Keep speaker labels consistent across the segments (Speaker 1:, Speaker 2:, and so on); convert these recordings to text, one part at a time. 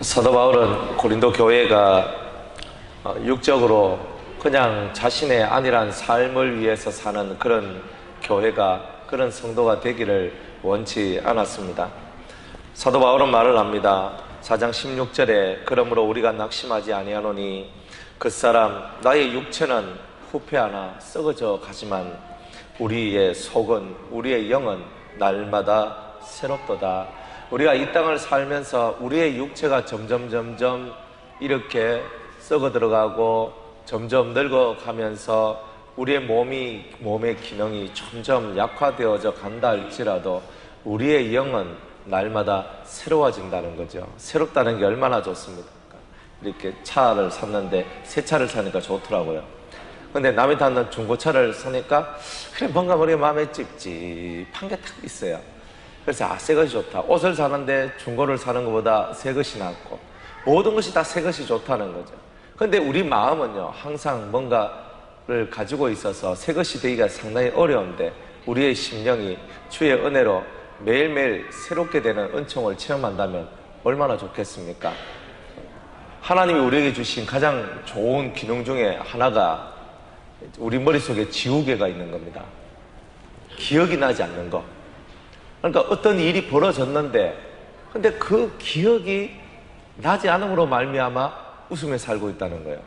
Speaker 1: 사도 바울은 고린도 교회가 육적으로 그냥 자신의 안일한 삶을 위해서 사는 그런 교회가, 그런 성도가 되기를 원치 않았습니다. 사도 바울은 말을 합니다. 4장 16절에 그러므로 우리가 낙심하지 아니하노니 그 사람 나의 육체는 후패하나 썩어져 가지만 우리의 속은, 우리의 영은 날마다 새롭도다. 우리가 이 땅을 살면서 우리의 육체가 점점 이렇게 썩어 들어가고 점점 늙어가면서 우리의 몸의 기능이 점점 약화되어져 간다 할지라도 우리의 영은 날마다 새로워진다는 거죠. 새롭다는 게 얼마나 좋습니까? 이렇게 차를 샀는데 새 차를 사니까 좋더라고요. 근데 남이 타는 중고차를 사니까 그래 뭔가 우리 마음에 찝찝한 게 딱 있어요. 그래서 새 것이 좋다. 옷을 사는데 중고를 사는 것보다 새 것이 낫고, 모든 것이 다 새 것이 좋다는 거죠. 근데 우리 마음은요, 항상 뭔가를 가지고 있어서 새 것이 되기가 상당히 어려운데, 우리의 심령이 주의 은혜로 매일매일 새롭게 되는 은총을 체험한다면 얼마나 좋겠습니까? 하나님이 우리에게 주신 가장 좋은 기능 중에 하나가 우리 머릿속에 지우개가 있는 겁니다. 기억이 나지 않는 거. 그러니까 어떤 일이 벌어졌는데, 근데 그 기억이 나지 않음으로 말미암아 웃으며 살고 있다는 거예요.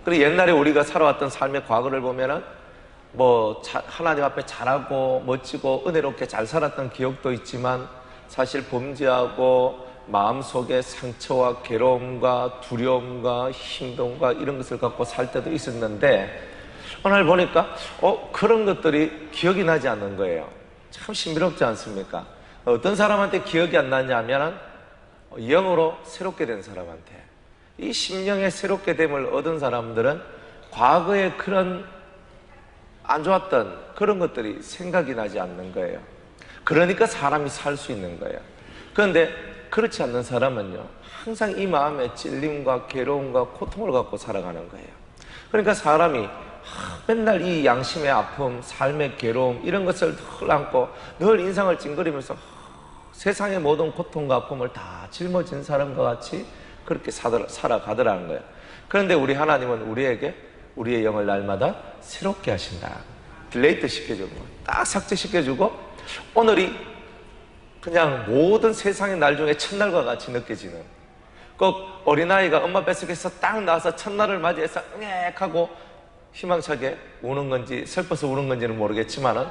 Speaker 1: 그리고 옛날에 우리가 살아왔던 삶의 과거를 보면은 하나님 앞에 잘하고 멋지고 은혜롭게 잘 살았던 기억도 있지만, 사실 범죄하고 마음속에 상처와 괴로움과 두려움과 힘듦과 이런 것을 갖고 살 때도 있었는데, 오늘 보니까 그런 것들이 기억이 나지 않는 거예요. 참 신비롭지 않습니까? 어떤 사람한테 기억이 안 나냐면은 영으로 새롭게 된 사람한테, 이 심령의 새롭게 됨을 얻은 사람들은 과거에 그런 안 좋았던 그런 것들이 생각이 나지 않는 거예요. 그러니까 사람이 살 수 있는 거예요. 그런데 그렇지 않는 사람은요, 항상 이 마음에 찔림과 괴로움과 고통을 갖고 살아가는 거예요. 그러니까 사람이 맨날 이 양심의 아픔, 삶의 괴로움, 이런 것을 늘 안고 늘 인상을 찡그리면서 세상의 모든 고통과 아픔을 다 짊어진 사람과 같이 그렇게 살아가더라는 거예요. 그런데 우리 하나님은 우리에게 우리의 영을 날마다 새롭게 하신다. 딜레이트 시켜주는 거예요. 딱 삭제시켜주고, 오늘이 그냥 모든 세상의 날 중에 첫날과 같이 느껴지는, 꼭 어린아이가 엄마 뱃속에서 딱 나와서 첫날을 맞이해서 응애하고 희망차게 우는 건지 슬퍼서 우는 건지는 모르겠지만은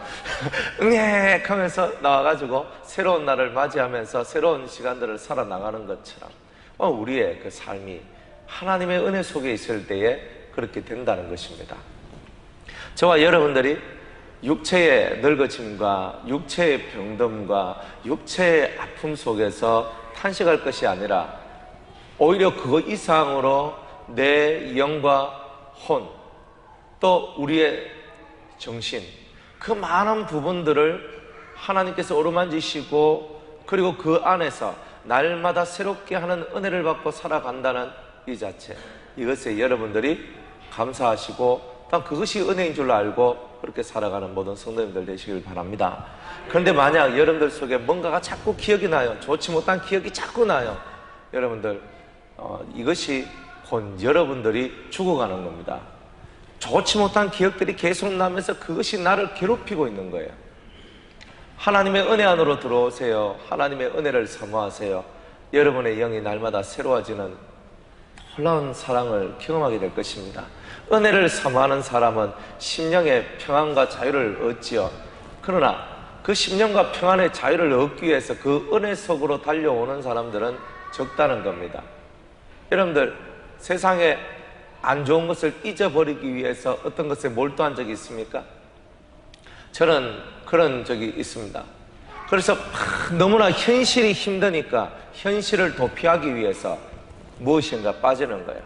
Speaker 1: 응애하면서 나와가지고 새로운 날을 맞이하면서 새로운 시간들을 살아나가는 것처럼 우리의 그 삶이 하나님의 은혜 속에 있을 때에 그렇게 된다는 것입니다. 저와 여러분들이 육체의 늙어짐과 육체의 병듦과 육체의 아픔 속에서 탄식할 것이 아니라 오히려 그거 이상으로 내 영과 혼, 또 우리의 정신, 그 많은 부분들을 하나님께서 어루만지시고, 그리고 그 안에서 날마다 새롭게 하는 은혜를 받고 살아간다는 이 자체, 이것에 여러분들이 감사하시고 또 그것이 은혜인 줄 알고 그렇게 살아가는 모든 성도님들 되시길 바랍니다. 그런데 만약 여러분들 속에 뭔가가 자꾸 기억이 나요, 좋지 못한 기억이 자꾸 나요, 여러분들 이것이 곧 여러분들이 죽어가는 겁니다. 좋지 못한 기억들이 계속 나면서 그것이 나를 괴롭히고 있는 거예요. 하나님의 은혜 안으로 들어오세요. 하나님의 은혜를 사모하세요. 여러분의 영이 날마다 새로워지는 놀라운 사랑을 경험하게 될 것입니다. 은혜를 사모하는 사람은 심령의 평안과 자유를 얻지요. 그러나 그 심령과 평안의 자유를 얻기 위해서 그 은혜 속으로 달려오는 사람들은 적다는 겁니다. 여러분들, 세상에 안 좋은 것을 잊어버리기 위해서 어떤 것에 몰두한 적이 있습니까? 저는 그런 적이 있습니다. 그래서 너무나 현실이 힘드니까 현실을 도피하기 위해서 무엇인가 빠지는 거예요.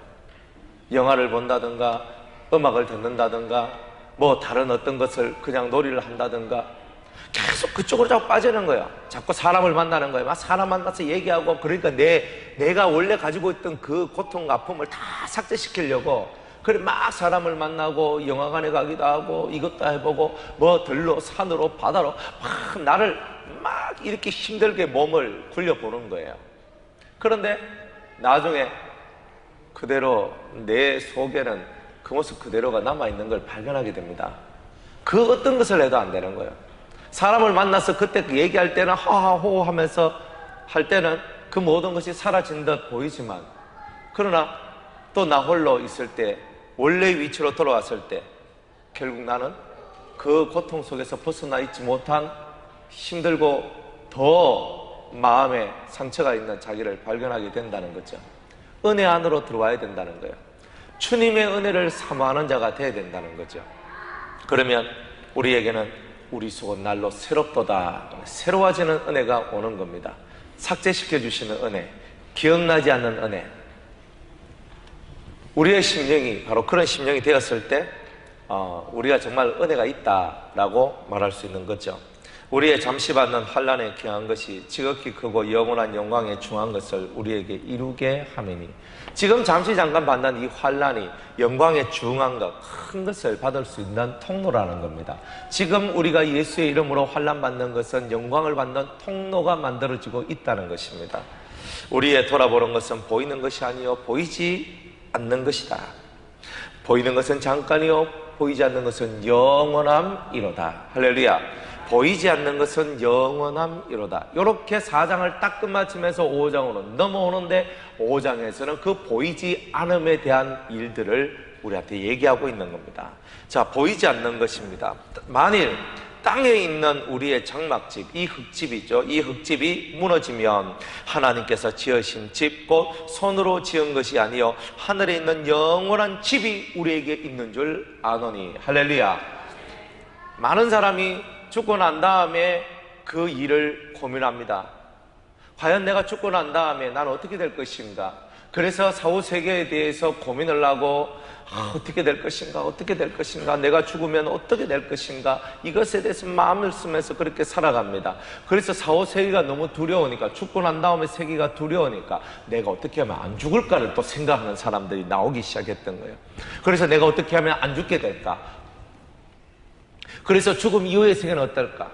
Speaker 1: 영화를 본다든가 음악을 듣는다든가 다른 어떤 것을 그냥 놀이를 한다든가 계속 그쪽으로 자꾸 빠지는 거예요. 자꾸 사람을 만나는 거예요. 막 사람 만나서 얘기하고, 그러니까 내가 원래 가지고 있던 그 고통과 아픔을 다 삭제시키려고 그래 막 사람을 만나고 영화관에 가기도 하고 이것도 해보고 들로 산으로 바다로 막 나를 막 이렇게 힘들게 몸을 굴려보는 거예요. 그런데 나중에 그대로 내 속에는 그 모습 그대로가 남아있는 걸 발견하게 됩니다. 그 어떤 것을 해도 안 되는 거예요. 사람을 만나서 그때 얘기할 때는 하하호 하면서 할 때는 그 모든 것이 사라진 듯 보이지만, 그러나 또 나 홀로 있을 때, 원래 위치로 돌아왔을 때 결국 나는 그 고통 속에서 벗어나 있지 못한, 힘들고 더 마음에 상처가 있는 자기를 발견하게 된다는 거죠. 은혜 안으로 들어와야 된다는 거예요. 주님의 은혜를 사모하는 자가 되어야 된다는 거죠. 그러면 우리에게는 우리 속은 날로 새롭도다, 새로워지는 은혜가 오는 겁니다. 삭제시켜 주시는 은혜, 기억나지 않는 은혜. 우리의 심령이 바로 그런 심령이 되었을 때 우리가 정말 은혜가 있다라고 말할 수 있는 거죠. 우리의 잠시 받는 환난에 귀한 것이 지극히 크고 영원한 영광에 중한 것을 우리에게 이루게 하매니, 지금 잠깐 받는 이 환난이 영광에 중한 것, 큰 것을 받을 수 있는 통로라는 겁니다. 지금 우리가 예수의 이름으로 환난 받는 것은 영광을 받는 통로가 만들어지고 있다는 것입니다. 우리의 돌아보는 것은 보이는 것이 아니요 보이지 않는 것이다. 보이는 것은 잠깐이요 보이지 않는 것은 영원함이로다. 할렐루야. 보이지 않는 것은 영원함이로다. 이렇게 4장을 딱 끝마치면서 5장으로 넘어오는데, 5장에서는 그 보이지 않음에 대한 일들을 우리한테 얘기하고 있는 겁니다. 자, 보이지 않는 것입니다. 만일 땅에 있는 우리의 장막집, 이 흙집이죠. 이 흙집이 무너지면 하나님께서 지으신 집, 곧 손으로 지은 것이 아니요 하늘에 있는 영원한 집이 우리에게 있는 줄 아노니. 할렐루야. 많은 사람이 죽고 난 다음에 그 일을 고민합니다. 과연 내가 죽고 난 다음에 나는 어떻게 될 것인가? 그래서 사후세계에 대해서 고민을 하고, 어떻게 될 것인가? 어떻게 될 것인가? 내가 죽으면 어떻게 될 것인가? 이것에 대해서 마음을 쓰면서 그렇게 살아갑니다. 그래서 사후세계가 너무 두려우니까, 죽고 난 다음에 세계가 두려우니까 내가 어떻게 하면 안 죽을까를 또 생각하는 사람들이 나오기 시작했던 거예요. 그래서 내가 어떻게 하면 안 죽게 될까? 그래서 죽음 이후의 세계는 어떨까?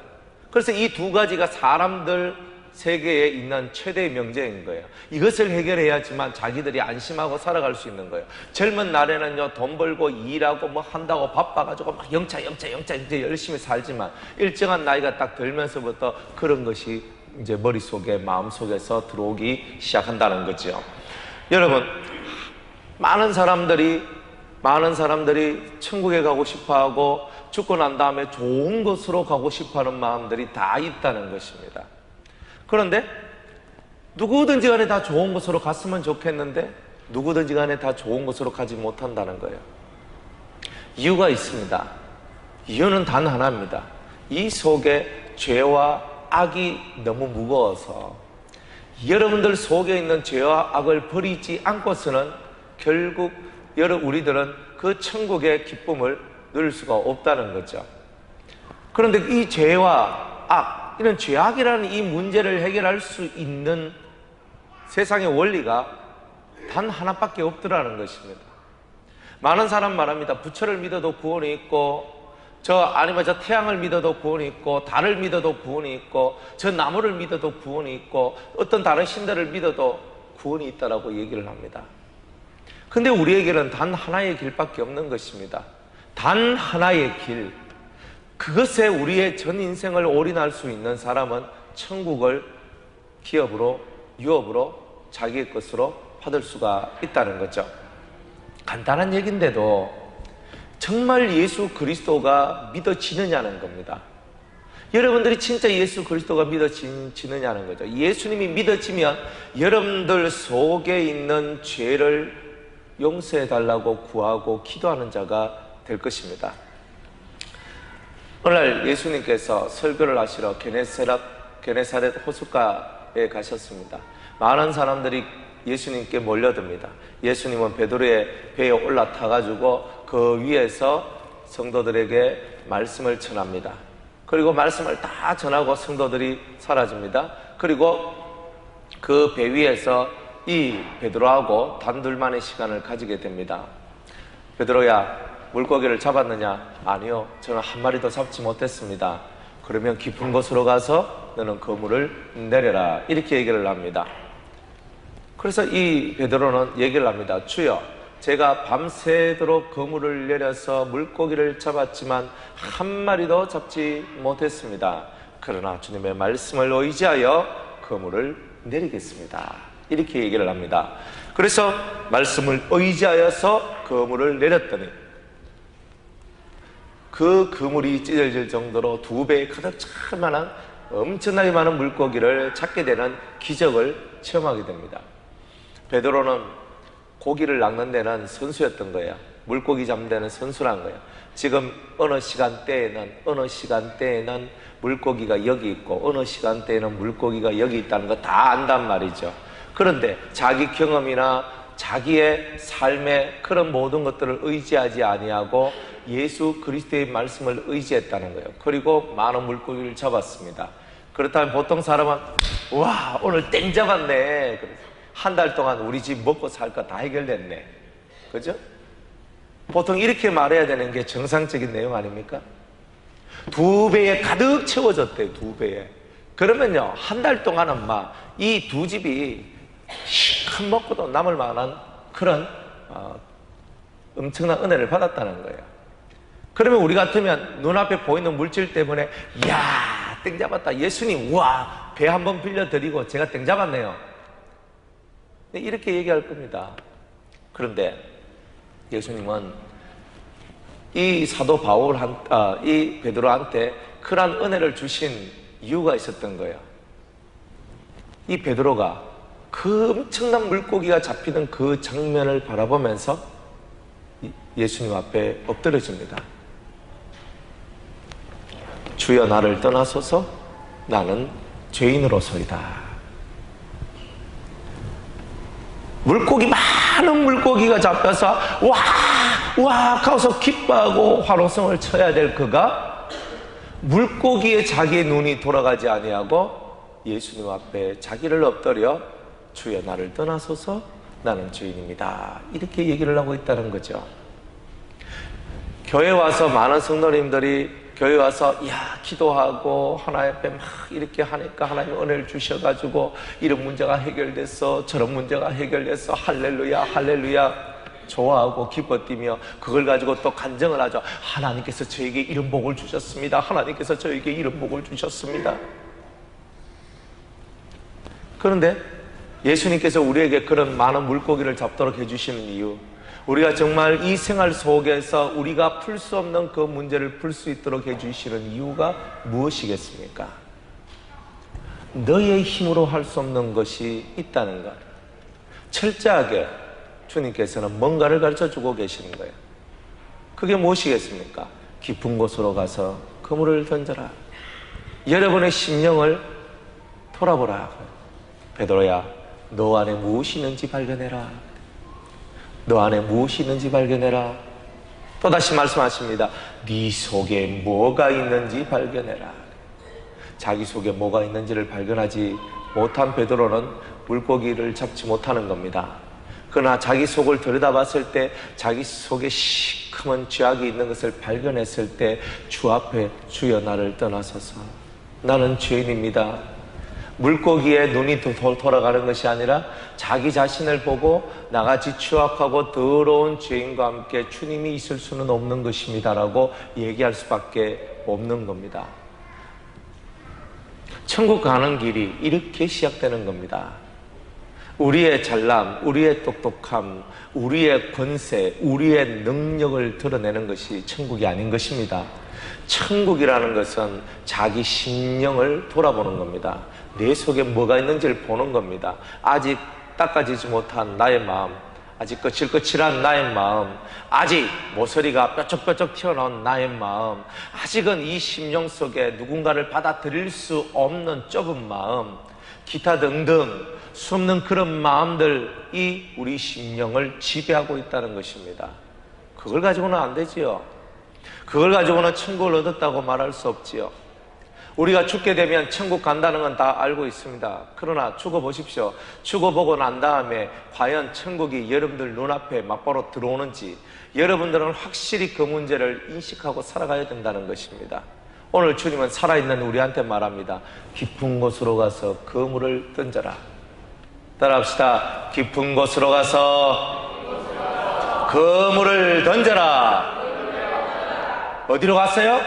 Speaker 1: 그래서 이 두 가지가 사람들 세계에 있는 최대의 명제인 거예요. 이것을 해결해야지만 자기들이 안심하고 살아갈 수 있는 거예요. 젊은 날에는요, 돈 벌고 일하고 뭐 한다고 바빠가지고 막 영차 이제 열심히 살지만, 일정한 나이가 딱 들면서부터 그런 것이 이제 머릿속에, 마음속에서 들어오기 시작한다는 거죠. 여러분, 많은 사람들이 천국에 가고 싶어하고 죽고 난 다음에 좋은 곳으로 가고 싶어하는 마음들이 다 있다는 것입니다. 그런데 누구든지 간에 다 좋은 곳으로 갔으면 좋겠는데 누구든지 간에 다 좋은 곳으로 가지 못한다는 거예요. 이유가 있습니다. 이유는 단 하나입니다. 이 속에 죄와 악이 너무 무거워서, 여러분들 속에 있는 죄와 악을 버리지 않고서는 결국 우리들은 그 천국의 기쁨을 누릴 수가 없다는 거죠. 그런데 이 죄와 악, 이런 죄악이라는 이 문제를 해결할 수 있는 세상의 원리가 단 하나밖에 없더라는 것입니다. 많은 사람 말합니다. 부처를 믿어도 구원이 있고, 아니면 저 태양을 믿어도 구원이 있고, 달을 믿어도 구원이 있고, 저 나무를 믿어도 구원이 있고, 어떤 다른 신들을 믿어도 구원이 있다라고 얘기를 합니다. 근데 우리에게는 단 하나의 길밖에 없는 것입니다. 단 하나의 길, 그것에 우리의 전 인생을 올인할 수 있는 사람은 천국을 기업으로, 유업으로, 자기의 것으로 받을 수가 있다는 거죠. 간단한 얘기인데도 정말 예수 그리스도가 믿어지느냐는 겁니다. 여러분들이 진짜 예수 그리스도가 믿어지느냐는 거죠. 예수님이 믿어지면 여러분들 속에 있는 죄를 용서해달라고 구하고 기도하는 자가 될 것입니다. 오늘 예수님께서 설교를 하시러 게네사렛 호숫가에 가셨습니다. 많은 사람들이 예수님께 몰려듭니다. 예수님은 베드로의 배에 올라타가지고 그 위에서 성도들에게 말씀을 전합니다. 그리고 말씀을 다 전하고 성도들이 사라집니다. 그리고 그 배 위에서 이 베드로하고 단둘만의 시간을 가지게 됩니다. 베드로야, 물고기를 잡았느냐? 아니요, 저는 한 마리도 잡지 못했습니다. 그러면 깊은 곳으로 가서 너는 그물을 내려라, 이렇게 얘기를 합니다. 그래서 이 베드로는 얘기를 합니다. 주여, 제가 밤새도록 그물을 내려서 물고기를 잡았지만 한 마리도 잡지 못했습니다. 그러나 주님의 말씀을 의지하여 그물을 내리겠습니다. 이렇게 얘기를 합니다. 그래서 말씀을 의지하여서 그물을 내렸더니 그 그물이 찢어질 정도로 2배에 가득 찰 만한 엄청나게 많은 물고기를 잡게 되는 기적을 체험하게 됩니다. 베드로는 고기를 낚는 데는 선수였던 거예요. 물고기 잡는 데는 선수란 거예요. 지금 어느 시간대에는 물고기가 여기 있고 어느 시간대에는 물고기가 여기 있다는 거 다 안단 말이죠. 그런데 자기 경험이나 자기의 삶의 그런 모든 것들을 의지하지 아니하고 예수 그리스도의 말씀을 의지했다는 거예요. 그리고 많은 물고기를 잡았습니다. 그렇다면 보통 사람은 와, 오늘 땡 잡았네. 한 달 동안 우리 집 먹고 살 거 다 해결됐네. 그죠? 보통 이렇게 말해야 되는 게 정상적인 내용 아닙니까? 2배에 가득 채워졌대요. 2배에. 그러면요, 한 달 동안은 막 이 두 집이 큰 먹고도 남을 만한 그런 엄청난 은혜를 받았다는 거예요. 그러면 우리 같으면 눈앞에 보이는 물질 때문에 이야, 땡 잡았다. 예수님, 우와, 배 한번 빌려드리고 제가 땡 잡았네요. 이렇게 얘기할 겁니다. 그런데 예수님은 이 사도 이 베드로한테 그러한 은혜를 주신 이유가 있었던 거예요. 이 베드로가 그 엄청난 물고기가 잡히는 그 장면을 바라보면서 예수님 앞에 엎드려집니다. 주여, 나를 떠나소서, 나는 죄인으로소이다. 많은 물고기가 잡혀서 와 하고서 기뻐하고 환호성을 쳐야 될 그가 물고기에 자기의 눈이 돌아가지 아니하고 예수님 앞에 자기를 엎드려 주여, 나를 떠나소서, 나는 죄인입니다. 이렇게 얘기를 하고 있다는 거죠. 교회 와서 많은 성도님들이 교회 와서 기도하고 하나님 앞에 막 이렇게 하니까 하나님 은혜를 주셔가지고 이런 문제가 해결됐어, 저런 문제가 해결됐어, 할렐루야 할렐루야 좋아하고 기뻐 뛰며 그걸 가지고 또 간증을 하죠. 하나님께서 저에게 이런 복을 주셨습니다. 하나님께서 저에게 이런 복을 주셨습니다. 그런데 예수님께서 우리에게 그런 많은 물고기를 잡도록 해주시는 이유, 우리가 정말 이 생활 속에서 우리가 풀 수 없는 그 문제를 풀 수 있도록 해주시는 이유가 무엇이겠습니까? 너의 힘으로 할 수 없는 것이 있다는 것. 철저하게 주님께서는 뭔가를 가르쳐주고 계시는 거예요. 그게 무엇이겠습니까? 깊은 곳으로 가서 그물을 던져라. 여러분의 심령을 돌아보라. 베드로야, 너 안에 무엇이 있는지 발견해라. 너 안에 무엇이 있는지 발견해라. 또다시 말씀하십니다. 네 속에 뭐가 있는지 발견해라. 자기 속에 뭐가 있는지를 발견하지 못한 베드로는 물고기를 잡지 못하는 겁니다. 그러나 자기 속을 들여다봤을 때 자기 속에 시커먼 죄악이 있는 것을 발견했을 때 주 앞에 주여, 나를 떠나소서, 나는 죄인입니다. 물고기에 눈이 돌아가는 것이 아니라 자기 자신을 보고 나같이 추악하고 더러운 죄인과 함께 주님이 있을 수는 없는 것입니다 라고 얘기할 수밖에 없는 겁니다. 천국 가는 길이 이렇게 시작되는 겁니다. 우리의 잘남, 우리의 똑똑함, 우리의 권세, 우리의 능력을 드러내는 것이 천국이 아닌 것입니다. 천국이라는 것은 자기 심령을 돌아보는 겁니다. 내 속에 뭐가 있는지를 보는 겁니다. 아직 닦아지지 못한 나의 마음, 아직 거칠거칠한 나의 마음, 아직 모서리가 뾰족뾰족 튀어나온 나의 마음, 아직은 이 심령 속에 누군가를 받아들일 수 없는 좁은 마음, 기타 등등 수없는 그런 마음들이 우리 심령을 지배하고 있다는 것입니다. 그걸 가지고는 안 되지요. 그걸 가지고는 천국을 얻었다고 말할 수 없지요. 우리가 죽게 되면 천국 간다는 건 다 알고 있습니다. 그러나 죽어보십시오. 죽어보고 난 다음에 과연 천국이 여러분들 눈앞에 막바로 들어오는지 여러분들은 확실히 그 문제를 인식하고 살아가야 된다는 것입니다. 오늘 주님은 살아있는 우리한테 말합니다. 깊은 곳으로 가서 그물을 던져라. 따라합시다. 깊은 곳으로 가서 그물을 던져라. 어디로 갔어요?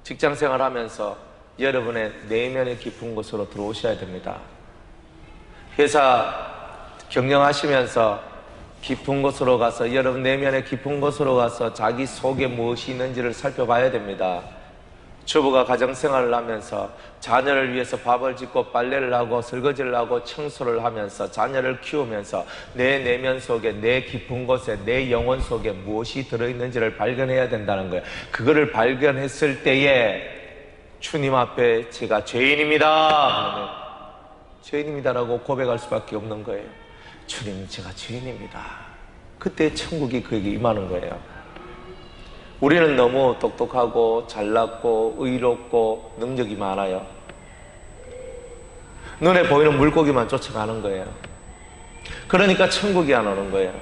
Speaker 1: 직장 생활하면서 여러분의 내면의 깊은 곳으로 들어오셔야 됩니다. 회사 경영하시면서 깊은 곳으로 가서, 여러분 내면의 깊은 곳으로 가서 자기 속에 무엇이 있는지를 살펴봐야 됩니다. 주부가 가정생활을 하면서 자녀를 위해서 밥을 짓고 빨래를 하고 설거지를 하고 청소를 하면서 자녀를 키우면서 내 내면 속에, 내 깊은 곳에, 내 영혼 속에 무엇이 들어있는지를 발견해야 된다는 거예요. 그거를 발견했을 때에 주님 앞에 제가 죄인입니다, 죄인입니다라고 고백할 수밖에 없는 거예요. 주님, 제가 죄인입니다. 그때 천국이 그에게 임하는 거예요. 우리는 너무 똑똑하고 잘났고 의롭고 능력이 많아요. 눈에 보이는 물고기만 쫓아가는 거예요. 그러니까 천국이 안 오는 거예요.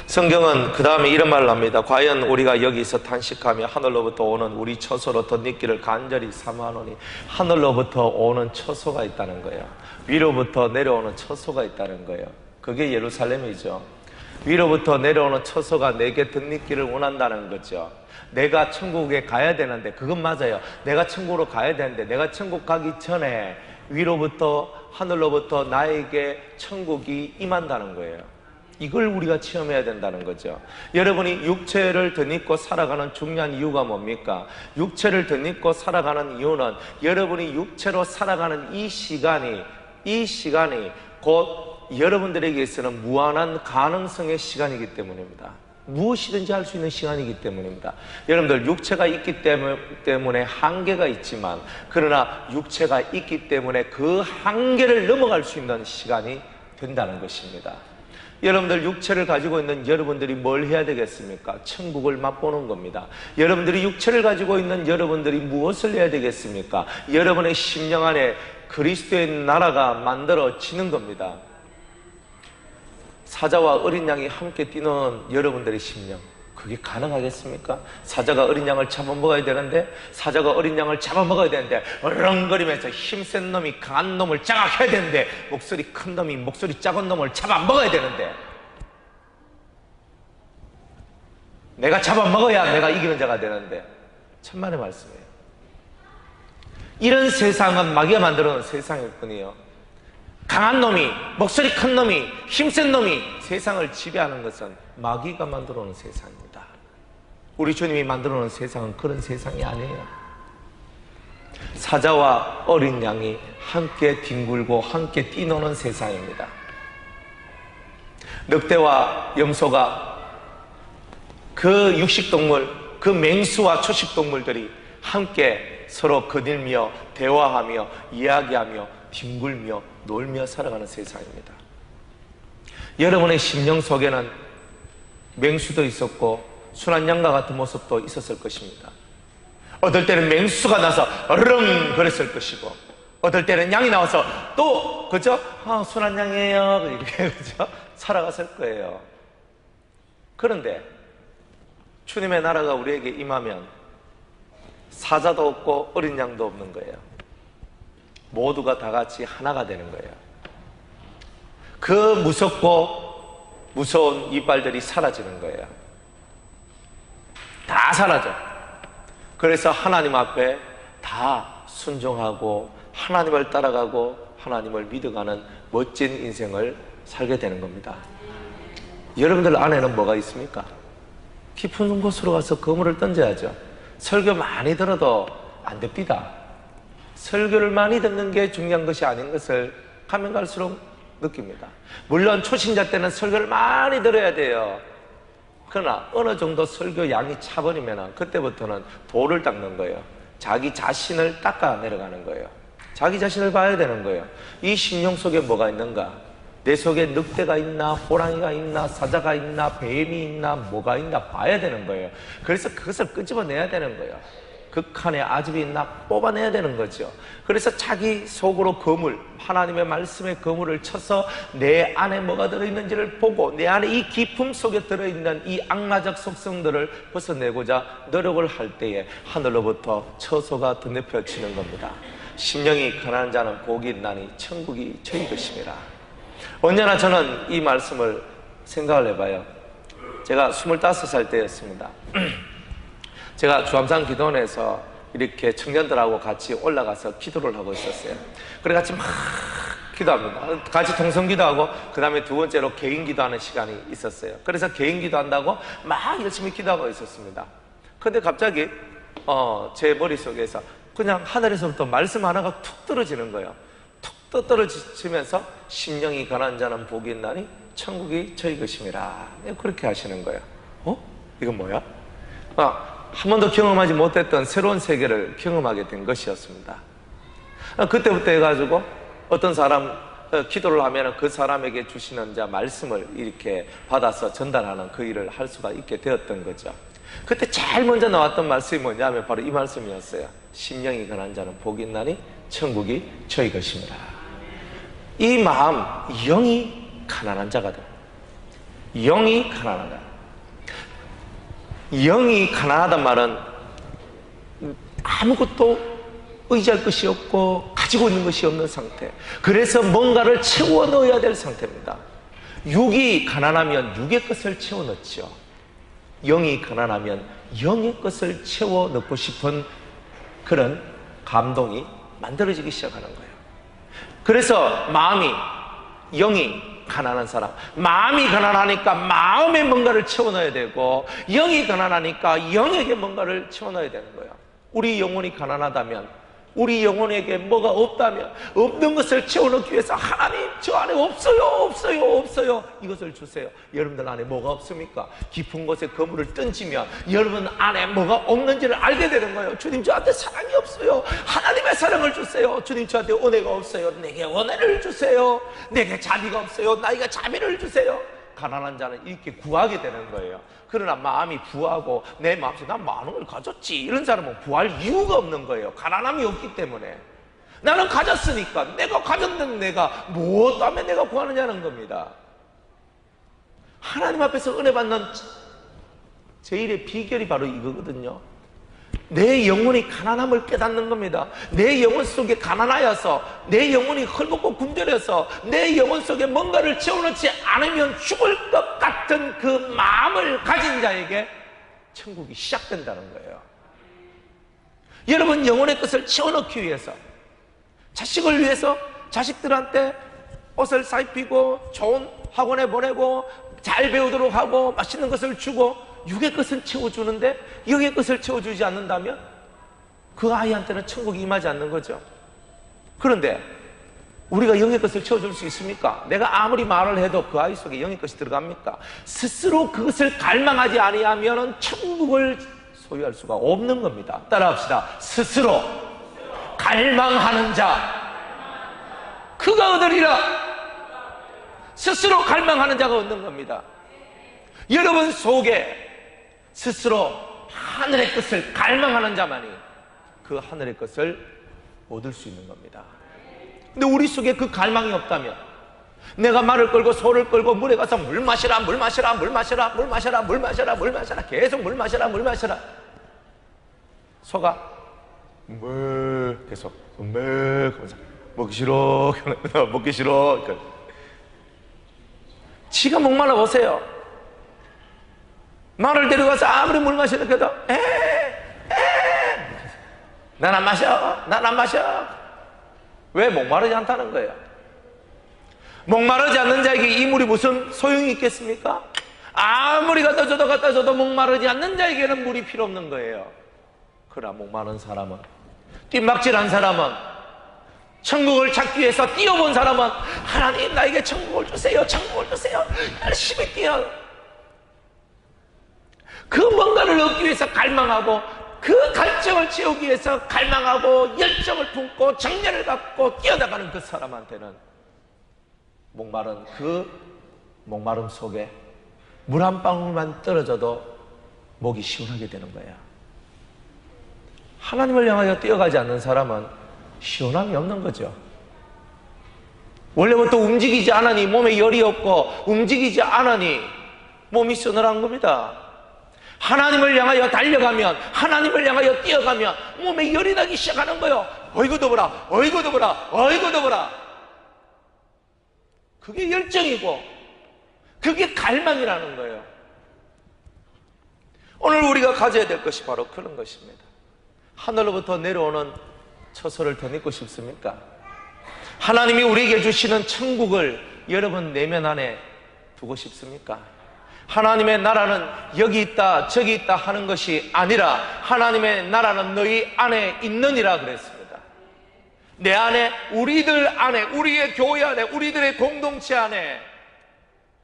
Speaker 1: 성경은 그 다음에 이런 말을 합니다. 과연 우리가 여기서 탄식하며 하늘로부터 오는 우리 처소로 덧입기를 간절히 사모하노니, 하늘로부터 오는 처소가 있다는 거예요. 위로부터 내려오는 처소가 있다는 거예요. 그게 예루살렘이죠. 위로부터 내려오는 처소가 내게 덧입기를 원한다는 거죠. 내가 천국에 가야 되는데, 그건 맞아요. 내가 천국으로 가야 되는데, 내가 천국 가기 전에 위로부터, 하늘로부터 나에게 천국이 임한다는 거예요. 이걸 우리가 체험해야 된다는 거죠. 여러분이 육체를 덧입고 살아가는 중요한 이유가 뭡니까? 육체를 덧입고 살아가는 이유는 여러분이 육체로 살아가는 이 시간이 곧 여러분들에게 있어서는 무한한 가능성의 시간이기 때문입니다. 무엇이든지 할 수 있는 시간이기 때문입니다. 여러분들, 육체가 있기 때문에 한계가 있지만, 그러나 육체가 있기 때문에 그 한계를 넘어갈 수 있는 시간이 된다는 것입니다. 여러분들, 육체를 가지고 있는 여러분들이 뭘 해야 되겠습니까? 천국을 맛보는 겁니다. 여러분들이 육체를 가지고 있는 여러분들이 무엇을 해야 되겠습니까? 여러분의 심령 안에 그리스도의 나라가 만들어지는 겁니다. 사자와 어린 양이 함께 뛰노는 여러분들의 심령, 그게 가능하겠습니까? 사자가 어린 양을 잡아먹어야 되는데, 사자가 어린 양을 잡아먹어야 되는데 어렁거리면서 힘센 놈이 강한 놈을 장악해야 되는데, 목소리 큰 놈이 목소리 작은 놈을 잡아먹어야 되는데, 내가 잡아먹어야 내가 이기는 자가 되는데, 천만의 말씀이에요. 이런 세상은 마귀가 만들어 놓은 세상일 뿐이에요. 강한 놈이, 목소리 큰 놈이, 힘센 놈이 세상을 지배하는 것은 마귀가 만들어 놓은 세상입니다. 우리 주님이 만들어 놓은 세상은 그런 세상이 아니에요. 사자와 어린 양이 함께 뒹굴고 함께 뛰노는 세상입니다. 늑대와 염소가, 그 육식동물, 그 맹수와 초식동물들이 함께 서로 거닐며 대화하며 이야기하며 뒹굴며 놀며 살아가는 세상입니다. 여러분의 심령 속에는 맹수도 있었고 순한 양과 같은 모습도 있었을 것입니다. 어떨 때는 맹수가 나서 어르렁 거렸을 것이고, 어떨 때는 양이 나와서 또 그죠? 순한 양이에요 이렇게 그죠? 살아갔을 거예요. 그런데 주님의 나라가 우리에게 임하면 사자도 없고 어린 양도 없는 거예요. 모두가 다 같이 하나가 되는 거예요. 그 무섭고 무서운 이빨들이 사라지는 거예요. 다 사라져. 그래서 하나님 앞에 다 순종하고 하나님을 따라가고 하나님을 믿어가는 멋진 인생을 살게 되는 겁니다. 여러분들 안에는 뭐가 있습니까? 깊은 곳으로 가서 그물을 던져야죠. 설교 많이 들어도 안 됩니다. 설교를 많이 듣는 게 중요한 것이 아닌 것을 가면 갈수록 느낍니다. 물론 초신자 때는 설교를 많이 들어야 돼요. 그러나 어느 정도 설교 양이 차버리면 그때부터는 돌을 닦는 거예요. 자기 자신을 닦아 내려가는 거예요. 자기 자신을 봐야 되는 거예요. 이 심령 속에 뭐가 있는가? 내 속에 늑대가 있나, 호랑이가 있나, 사자가 있나, 뱀이 있나, 뭐가 있나 봐야 되는 거예요. 그래서 그것을 끄집어내야 되는 거예요. 극한의 아집이 있나 뽑아내야 되는 거죠. 그래서 자기 속으로 거물, 하나님의 말씀의 거물을 쳐서 내 안에 뭐가 들어있는지를 보고 내 안에 이 깊음 속에 들어있는 이 악마적 속성들을 벗어내고자 노력을 할 때에 하늘로부터 처소가 덧입혀지는 겁니다. 심령이 가난한 자는 복이 있나니 천국이 저희 것임이라. 언제나 저는 이 말씀을 생각을 해봐요. 제가 25살 때였습니다. 제가 주암산 기도원에서 이렇게 청년들하고 같이 올라가서 기도를 하고 있었어요. 그래 같이 막 기도합니다. 같이 통성 기도하고 그 다음에 두 번째로 개인 기도하는 시간이 있었어요. 그래서 개인 기도한다고 막 열심히 기도하고 있었습니다. 근데 갑자기 제 머릿속에서 그냥 하늘에서부터 말씀 하나가 툭 떨어지는 거예요. 툭 떨어지면서 심령이 가난한 자는 복이 있나니 천국이 저희 것임이라. 그렇게 하시는 거예요. 이건 뭐야? 한 번도 경험하지 못했던 새로운 세계를 경험하게 된 것이었습니다. 그때부터 해가지고 어떤 사람 기도를 하면 그 사람에게 주시는 말씀을 이렇게 받아서 전달하는 그 일을 할 수가 있게 되었던 거죠. 그때 제일 먼저 나왔던 말씀이 뭐냐면 바로 이 말씀이었어요. 심령이 가난한 자는 복이 있나니 천국이 저희 것입니다. 이 마음, 영이 가난한 자가 됩니다. 영이 가난하다. 영이 가난하단 말은 아무것도 의지할 것이 없고 가지고 있는 것이 없는 상태. 그래서 뭔가를 채워 넣어야 될 상태입니다. 육이 가난하면 육의 것을 채워 넣죠. 영이 가난하면 영의 것을 채워 넣고 싶은 그런 감동이 만들어지기 시작하는 거예요. 그래서 마음이, 영이 가난한 사람, 마음이 가난하니까 마음에 뭔가를 채워 넣어야 되고, 영이 가난하니까 영에게 뭔가를 채워 넣어야 되는 거예요. 우리 영혼이 가난하다면, 우리 영혼에게 뭐가 없다면 없는 것을 채워넣기 위해서 하나님 저 안에 없어요 이것을 주세요. 여러분들 안에 뭐가 없습니까? 깊은 곳에 그물을 던지면 여러분 안에 뭐가 없는지를 알게 되는 거예요. 주님 저한테 사랑이 없어요. 하나님의 사랑을 주세요. 주님 저한테 은혜가 없어요. 내게 은혜를 주세요. 내게 자비가 없어요. 나에게 자비를 주세요. 가난한 자는 이렇게 구하게 되는 거예요. 그러나 마음이 부하고 내 마음속에 난 많은 걸 가졌지, 이런 사람은 구할 이유가 없는 거예요. 가난함이 없기 때문에. 나는 가졌으니까, 내가 가졌는 내가 무엇 때문에 내가 구하느냐는 겁니다. 하나님 앞에서 은혜 받는 제일의 비결이 바로 이거거든요. 내 영혼이 가난함을 깨닫는 겁니다. 내 영혼 속에 가난하여서, 내 영혼이 헐벗고 굶주려서 내 영혼 속에 뭔가를 채워넣지 않으면 죽을 것 같은 그 마음을 가진 자에게 천국이 시작된다는 거예요. 여러분 영혼의 것을 채워넣기 위해서, 자식을 위해서 자식들한테 옷을 사입히고 좋은 학원에 보내고 잘 배우도록 하고 맛있는 것을 주고 육의 것을 채워주는데 영의 것을 채워주지 않는다면 그 아이한테는 천국이 임하지 않는 거죠. 그런데 우리가 영의 것을 채워줄 수 있습니까? 내가 아무리 말을 해도 그 아이 속에 영의 것이 들어갑니까? 스스로 그것을 갈망하지 아니하면 천국을 소유할 수가 없는 겁니다. 따라합시다. 스스로 갈망하는 자 그가 얻으리라. 스스로 갈망하는 자가 얻는 겁니다. 여러분 속에 스스로 하늘의 것을 갈망하는 자만이 그 하늘의 것을 얻을 수 있는 겁니다. 근데 우리 속에 그 갈망이 없다면, 내가 말을 끌고 소를 끌고 물에 가서 물 마시라 물 마시라 물 마시라 물 마시라 물 마시라 물 마시라 계속 물 마시라 물 마시라, 소가 계속 먹기 싫어 먹기 싫어. 지가 목말라 보세요. 말을 데려가서 아무리 물 마시는 게도 난 안 마셔 난 안 마셔. 왜? 목마르지 않다는 거예요. 목마르지 않는 자에게 이 물이 무슨 소용이 있겠습니까? 아무리 갖다 줘도 목마르지 않는 자에게는 물이 필요 없는 거예요. 그러나 목마른 사람은, 뜀박질한 사람은, 천국을 찾기 위해서 뛰어본 사람은 하나님 나에게 천국을 주세요 천국을 주세요 열심히 뛰어. 그 뭔가를 얻기 위해서 갈망하고, 그 갈증을 채우기 위해서 갈망하고 열정을 품고 정열을 갖고 뛰어나가는 그 사람한테는 목마른 그 목마름 속에 물 한 방울만 떨어져도 목이 시원하게 되는 거예요. 하나님을 향하여 뛰어가지 않는 사람은 시원함이 없는 거죠. 원래부터 움직이지 않으니 몸에 열이 없고, 움직이지 않으니 몸이 서늘한 겁니다. 하나님을 향하여 달려가면, 하나님을 향하여 뛰어가면 몸에 열이 나기 시작하는 거예요. 어이구도 보라, 어이구도 보라, 어이구도 보라. 그게 열정이고 그게 갈망이라는 거예요. 오늘 우리가 가져야 될 것이 바로 그런 것입니다. 하늘로부터 내려오는 처소를 더 믿고 싶습니까? 하나님이 우리에게 주시는 천국을 여러분 내면 안에 두고 싶습니까? 하나님의 나라는 여기 있다 저기 있다 하는 것이 아니라 하나님의 나라는 너희 안에 있느니라 그랬습니다. 내 안에, 우리들 안에, 우리의 교회 안에, 우리들의 공동체 안에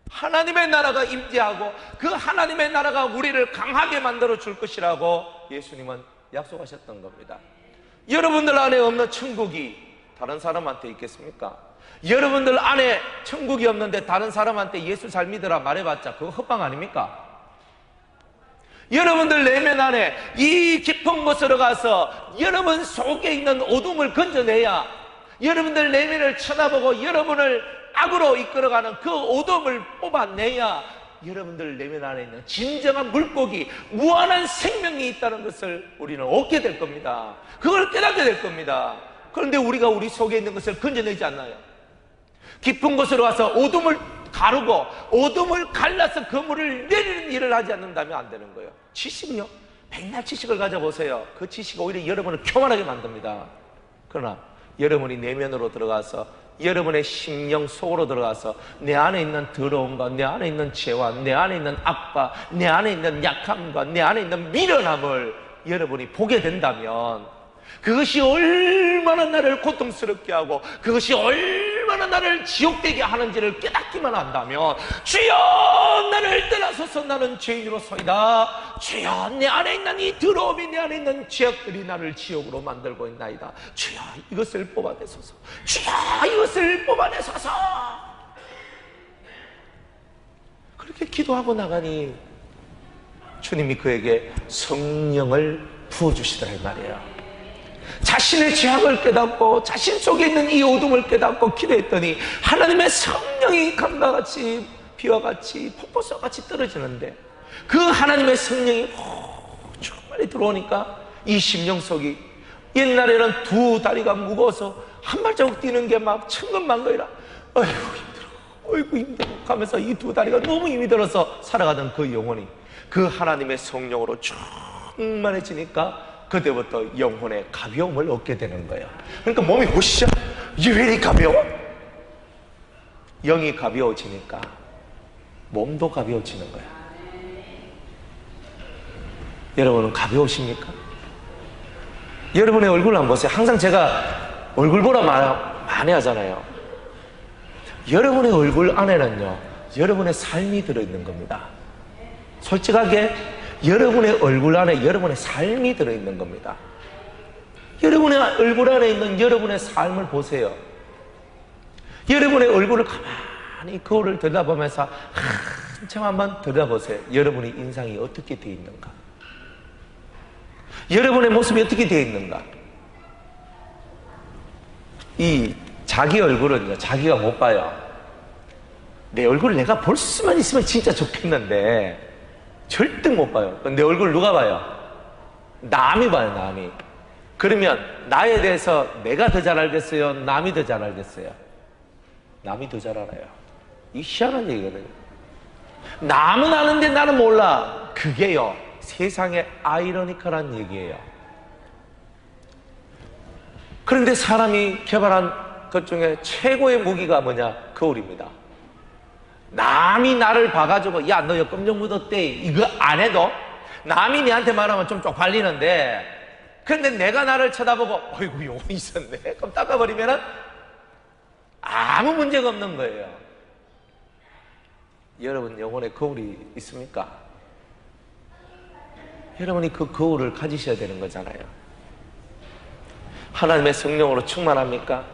Speaker 1: 하나님의 나라가 임재하고 그 하나님의 나라가 우리를 강하게 만들어 줄 것이라고 예수님은 약속하셨던 겁니다. 여러분들 안에 없는 천국이 다른 사람한테 있겠습니까? 여러분들 안에 천국이 없는데 다른 사람한테 예수 잘 믿으라 말해봤자 그거 헛방 아닙니까? 여러분들 내면 안에 이 깊은 곳으로 가서 여러분 속에 있는 어둠을 건져내야, 여러분들 내면을 쳐다보고 여러분을 악으로 이끌어가는 그 어둠을 뽑아내야 여러분들 내면 안에 있는 진정한 물고기, 무한한 생명이 있다는 것을 우리는 얻게 될 겁니다. 그걸 깨닫게 될 겁니다. 그런데 우리가 우리 속에 있는 것을 건져내지 않나요? 깊은 곳으로 와서 어둠을 가르고 어둠을 갈라서 그물을 내리는 일을 하지 않는다면 안 되는 거예요. 지식은요, 백날 지식을 가져보세요. 그 지식이 오히려 여러분을 교만하게 만듭니다. 그러나 여러분이 내면으로 들어가서 여러분의 심령 속으로 들어가서 내 안에 있는 더러움과 내 안에 있는 죄와 내 안에 있는 악과 내 안에 있는 약함과 내 안에 있는 미련함을 여러분이 보게 된다면 그것이 얼마나 나를 고통스럽게 하고 그것이 얼마나 나를 지옥되게 하는지를 깨닫기만 한다면, 주여 나를 떠나소서 나는 죄인으로서이다. 주여 내 안에 있는 이 더러움이, 내 안에 있는 죄악들이 나를 지옥으로 만들고 있나이다. 주여 이것을 뽑아내소서, 주여 이것을 뽑아내소서. 그렇게 기도하고 나가니 주님이 그에게 성령을 부어주시더라 이 말이에요. 자신의 죄악을 깨닫고 자신 속에 있는 이 어둠을 깨닫고 기도했더니 하나님의 성령이 강과 같이 비와 같이 폭포수와 같이 떨어지는데, 그 하나님의 성령이 충만히 들어오니까 이 심령 속이, 옛날에는 두 다리가 무거워서 한 발자국 뛰는 게 막 천근만근이라 아이고 힘들어, 아이고 힘들어 하면서 이 두 다리가 너무 힘이 들어서 살아가던 그 영혼이 그 하나님의 성령으로 충만해지니까 그때부터 영혼의 가벼움을 얻게 되는 거예요. 그러니까 몸이 보시죠, 왜 이리 가벼워? 영이 가벼워지니까 몸도 가벼워지는 거예요. 여러분은 가벼우십니까? 여러분의 얼굴을 한번 보세요. 항상 제가 얼굴 보라 많이 하잖아요. 여러분의 얼굴 안에는요, 여러분의 삶이 들어있는 겁니다. 솔직하게 여러분의 얼굴 안에 여러분의 삶이 들어있는 겁니다. 여러분의 얼굴 안에 있는 여러분의 삶을 보세요. 여러분의 얼굴을 가만히 거울을 들여다보면서 한참 한번 들여다보세요. 여러분의 인상이 어떻게 되어 있는가? 여러분의 모습이 어떻게 되어 있는가? 이 자기 얼굴은요, 자기가 못 봐요. 내 얼굴을 내가 볼 수만 있으면 진짜 좋겠는데 절대 못 봐요. 내 얼굴 누가 봐요? 남이 봐요, 남이. 그러면 나에 대해서 내가 더 잘 알겠어요? 남이 더 잘 알겠어요? 남이 더 잘 알아요. 이 희한한 얘기거든요. 남은 아는데 나는 몰라. 그게요, 세상의 아이러니컬한 얘기예요. 그런데 사람이 개발한 것 중에 최고의 무기가 뭐냐? 거울입니다. 남이 나를 봐가지고 야 너 여기 검정 묻었대 이거 안 해도 남이 내한테 말하면 좀 쪽팔리는데, 그런데 내가 나를 쳐다보고 어이구 요거 있었네 그럼 닦아버리면은 아무 문제가 없는 거예요. 여러분 영혼에 거울이 있습니까? 여러분이 그 거울을 가지셔야 되는 거잖아요. 하나님의 성령으로 충만합니까?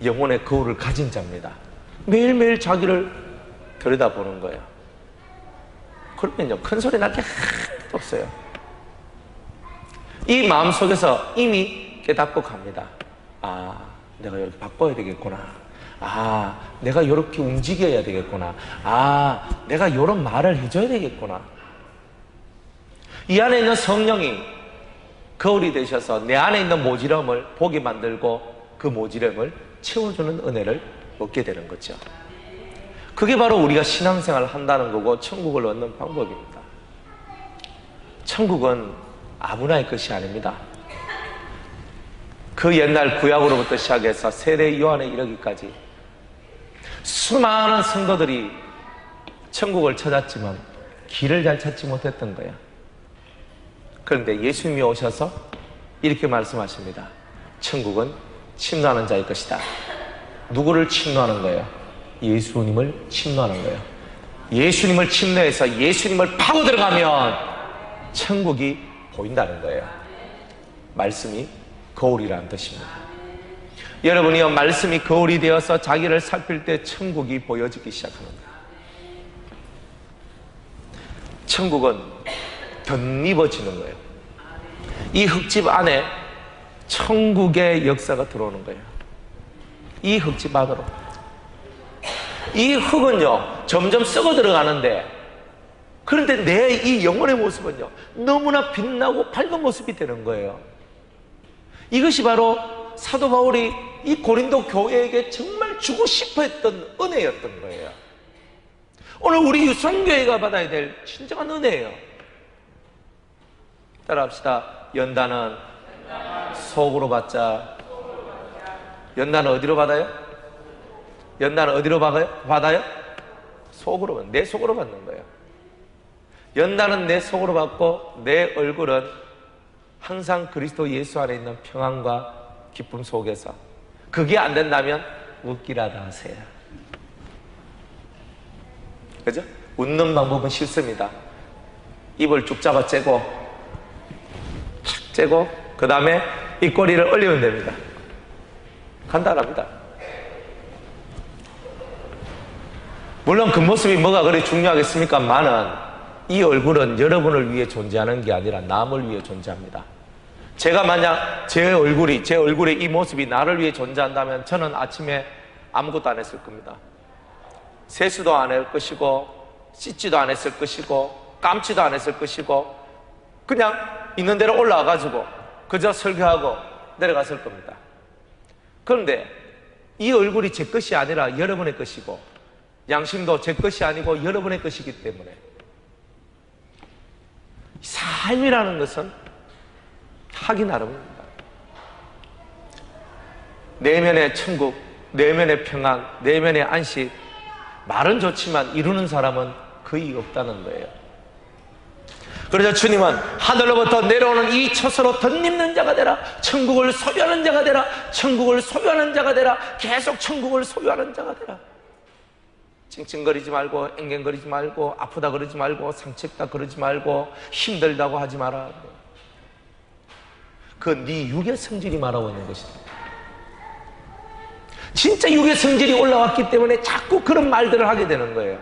Speaker 1: 영혼의 거울을 가진 자입니다. 매일매일 자기를 들여다보는 거예요. 그러면요, 큰 소리 날 게 하나도 없어요. 이 마음속에서 이미 깨닫고 갑니다. 아, 내가 이렇게 바꿔야 되겠구나. 아, 내가 이렇게 움직여야 되겠구나. 아, 내가 이런 말을 해줘야 되겠구나. 이 안에 있는 성령이 거울이 되셔서 내 안에 있는 모지럼을 보게 만들고 그 모지럼을 채워주는 은혜를 얻게 되는 거죠. 그게 바로 우리가 신앙생활을 한다는 거고 천국을 얻는 방법입니다. 천국은 아무나의 것이 아닙니다. 그 옛날 구약으로부터 시작해서 세례 요한에 이르기까지 수많은 성도들이 천국을 찾았지만 길을 잘 찾지 못했던 거야. 그런데 예수님이 오셔서 이렇게 말씀하십니다. 천국은 침노하는 자의 것이다. 누구를 침노하는 거예요? 예수님을 침노하는 거예요. 예수님을 침노해서 예수님을 파고 들어가면 천국이 보인다는 거예요. 말씀이 거울이라는 뜻입니다. 여러분이요, 말씀이 거울이 되어서 자기를 살필 때 천국이 보여지기 시작하는 거예요. 천국은 덧입어지는 거예요. 이 흙집 안에 천국의 역사가 들어오는 거예요. 이 흙집 안으로. 이 흙은요 점점 썩어 들어가는데, 그런데 내 이 영혼의 모습은요 너무나 빛나고 밝은 모습이 되는 거예요. 이것이 바로 사도 바울이 이 고린도 교회에게 정말 주고 싶어 했던 은혜였던 거예요. 오늘 우리 유성교회가 받아야 될 진정한 은혜예요. 따라합시다. 연단은 속으로 받자. 연단은 어디로 받아요? 연단은 어디로 받아요? 속으로, 내 속으로 받는 거예요. 연단은 내 속으로 받고 내 얼굴은 항상 그리스도 예수 안에 있는 평안과 기쁨 속에서. 그게 안 된다면 웃기라다 하세요. 그죠? 웃는 방법은 싫습니다. 입을 쭉 잡아 째고 착 째고 그 다음에 입꼬리를 올리면 됩니다. 간단합니다. 물론 그 모습이 뭐가 그리 중요하겠습니까? 만은 이 얼굴은 여러분을 위해 존재하는 게 아니라 남을 위해 존재합니다. 제가 만약 제 얼굴의 이 모습이 나를 위해 존재한다면 저는 아침에 아무것도 안 했을 겁니다. 세수도 안 할 것이고 씻지도 안 했을 것이고 감지도 안 했을 것이고 그냥 있는 대로 올라와가지고 그저 설교하고 내려갔을 겁니다. 그런데 이 얼굴이 제 것이 아니라 여러분의 것이고 양심도 제 것이 아니고 여러분의 것이기 때문에 삶이라는 것은 하기 나름입니다. 내면의 천국, 내면의 평안, 내면의 안식, 말은 좋지만 이루는 사람은 거의 없다는 거예요. 그래서 주님은 하늘로부터 내려오는 이 처소로 덧입는 자가 되라. 천국을 소유하는 자가 되라. 천국을 소유하는 자가 되라. 계속 천국을 소유하는 자가 되라. 찡찡거리지 말고 앵앵거리지 말고 아프다 그러지 말고 상처있다 그러지 말고 힘들다고 하지 마라. 그 네 육의 성질이 말하고 있는 것이다. 진짜 육의 성질이 올라왔기 때문에 자꾸 그런 말들을 하게 되는 거예요.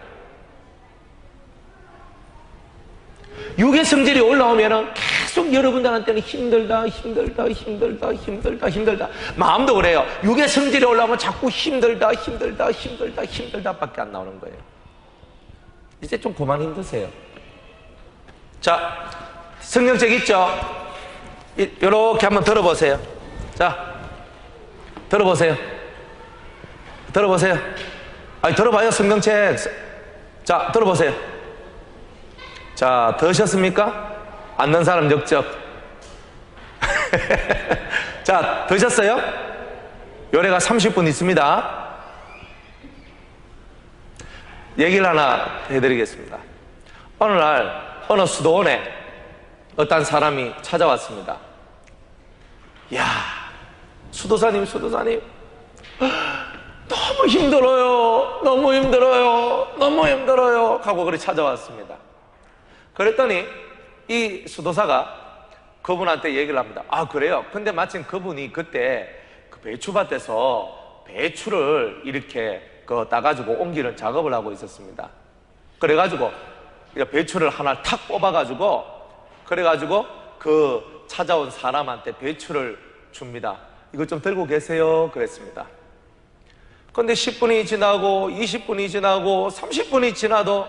Speaker 1: 육의 성질이 올라오면 계속 여러분들한테는 힘들다 마음도 그래요. 육의 성질이 올라오면 자꾸 힘들다 밖에 안 나오는 거예요. 이제 좀 그만 힘드세요. 자, 성경책 있죠? 이렇게 한번 들어보세요. 자, 들어보세요. 아니, 들어봐요, 성경책. 자, 들어보세요. 자, 드셨습니까? 안 넣은 사람 역적. 자, 드셨어요? 요래가 30분 있습니다. 얘기를 하나 해드리겠습니다. 어느 날 어느 수도원에 어떤 사람이 찾아왔습니다. 야, 수도사님 너무 힘들어요 하고 그렇게 찾아왔습니다. 그랬더니 이 수도사가 그분한테 얘기를 합니다. 아, 그래요? 근데 마침 그분이 그때 그 배추밭에서 배추를 이렇게 따가지고 옮기는 작업을 하고 있었습니다. 그래가지고 배추를 하나 탁 뽑아가지고 그래가지고 그 찾아온 사람한테 배추를 줍니다. 이거 좀 들고 계세요 그랬습니다. 근데 10분이 지나고 20분이 지나고 30분이 지나도